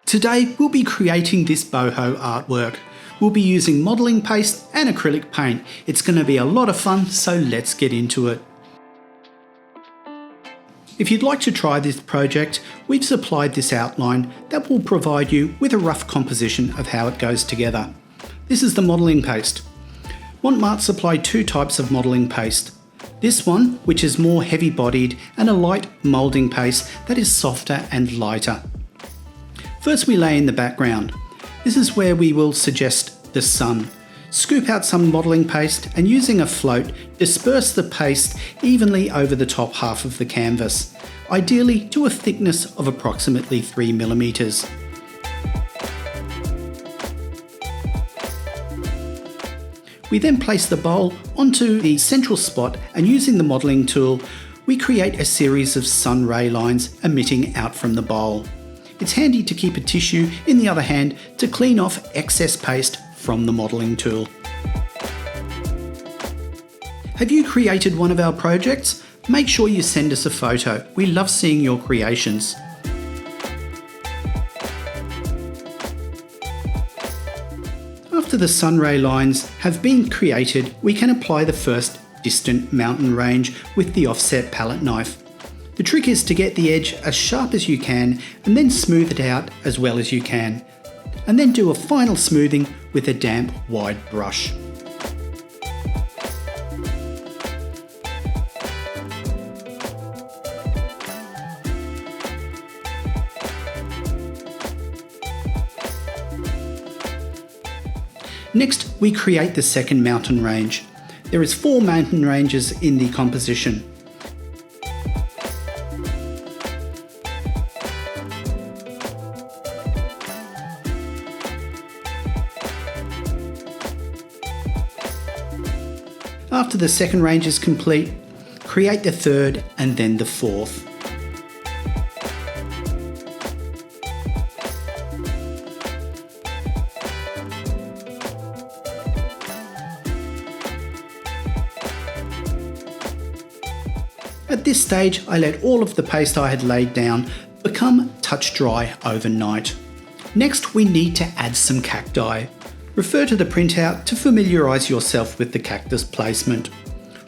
Today we'll be creating this boho artwork. We'll be using modelling paste and acrylic paint. It's going to be a lot of fun, so let's get into it. If you'd like to try this project, we've supplied this outline that will provide you with a rough composition of how it goes together. This is the modelling paste. Montmart supplied two types of modelling paste. This one, which is more heavy bodied, and a light moulding paste that is softer and lighter. First we lay in the background. This is where we will suggest the sun. Scoop out some modelling paste and using a float, disperse the paste evenly over the top half of the canvas, ideally to a thickness of approximately 3 millimeters. We then place the bowl onto the central spot and using the modelling tool, we create a series of sun ray lines emitting out from the bowl. It's handy to keep a tissue in the other hand to clean off excess paste from the modelling tool. Have you created one of our projects? Make sure you send us a photo. We love seeing your creations. After the sunray lines have been created, we can apply the first distant mountain range with the offset palette knife. The trick is to get the edge as sharp as you can and then smooth it out as well as you can. And then do a final smoothing with a damp wide brush. Next, we create the second mountain range. There is 4 mountain ranges in the composition. After the second range is complete, create the third and then the fourth. At this stage, I let all of the paste I had laid down become touch dry overnight. Next, we need to add some cacti. Refer to the printout to familiarise yourself with the cactus placement.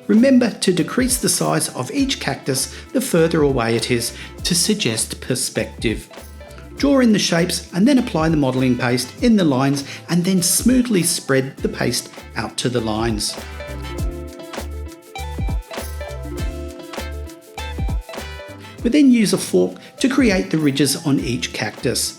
Remember to decrease the size of each cactus the further away it is to suggest perspective. Draw in the shapes and then apply the modelling paste in the lines and then smoothly spread the paste out to the lines. We then use a fork to create the ridges on each cactus.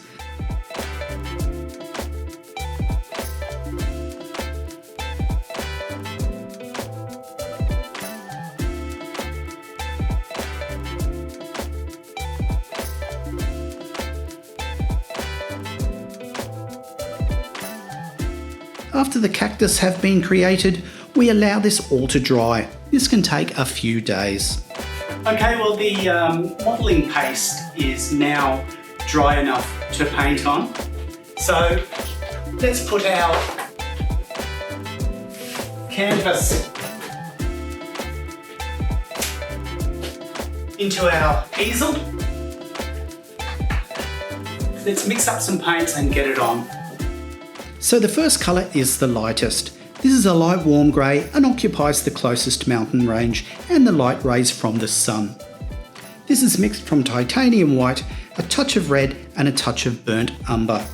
After the cactus have been created, we allow this all to dry. This can take a few days. Okay, well the modelling paste is now dry enough to paint on. So let's put our canvas into our easel. Let's mix up some paints and get it on. So the first colour is the lightest. This is a light warm grey and occupies the closest mountain range and the light rays from the sun. This is mixed from titanium white, a touch of red and a touch of burnt umber.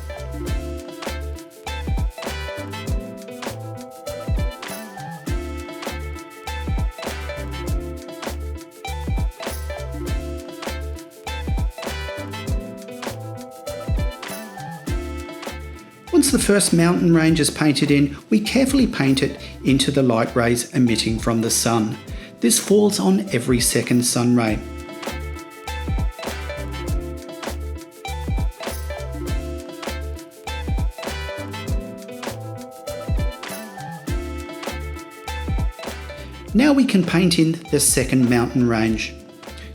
Once the first mountain range is painted in, we carefully paint it into the light rays emitting from the sun. This falls on every second sun ray. Now we can paint in the second mountain range.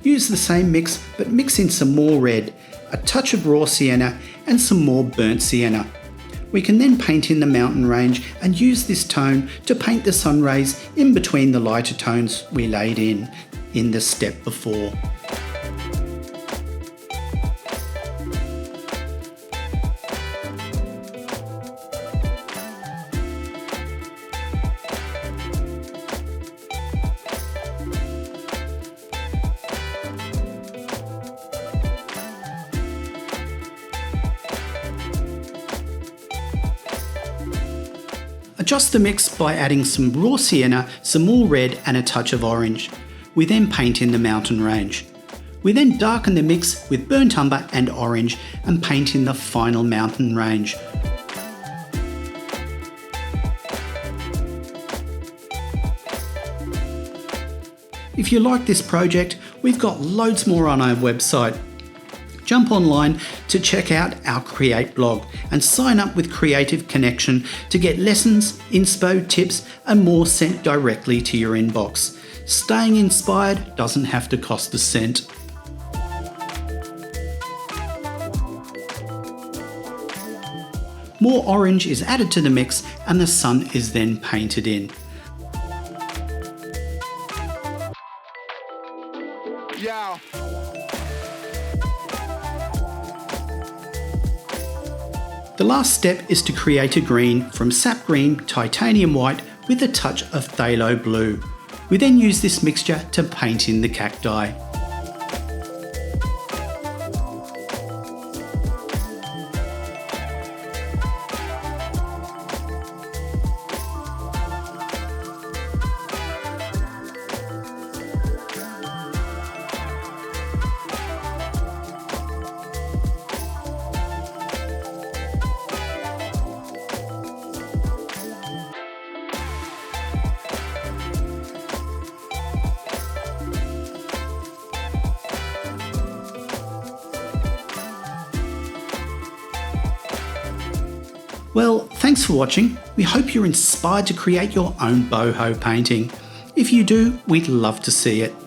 Use the same mix, but mix in some more red, a touch of raw sienna and some more burnt sienna. We can then paint in the mountain range and use this tone to paint the sun rays in between the lighter tones we laid in the step before. Adjust the mix by adding some raw sienna, some more red and a touch of orange. We then paint in the mountain range. We then darken the mix with burnt umber and orange and paint in the final mountain range. If you like this project, we've got loads more on our website. Jump online to check out our Create blog and sign up with Creative Connection to get lessons, inspo, tips and more sent directly to your inbox. Staying inspired doesn't have to cost a cent. More orange is added to the mix and the sun is then painted in. Yeah. The last step is to create a green from sap green, titanium white with a touch of phthalo blue. We then use this mixture to paint in the cacti. Well, thanks for watching. We hope you're inspired to create your own boho painting. If you do, we'd love to see it.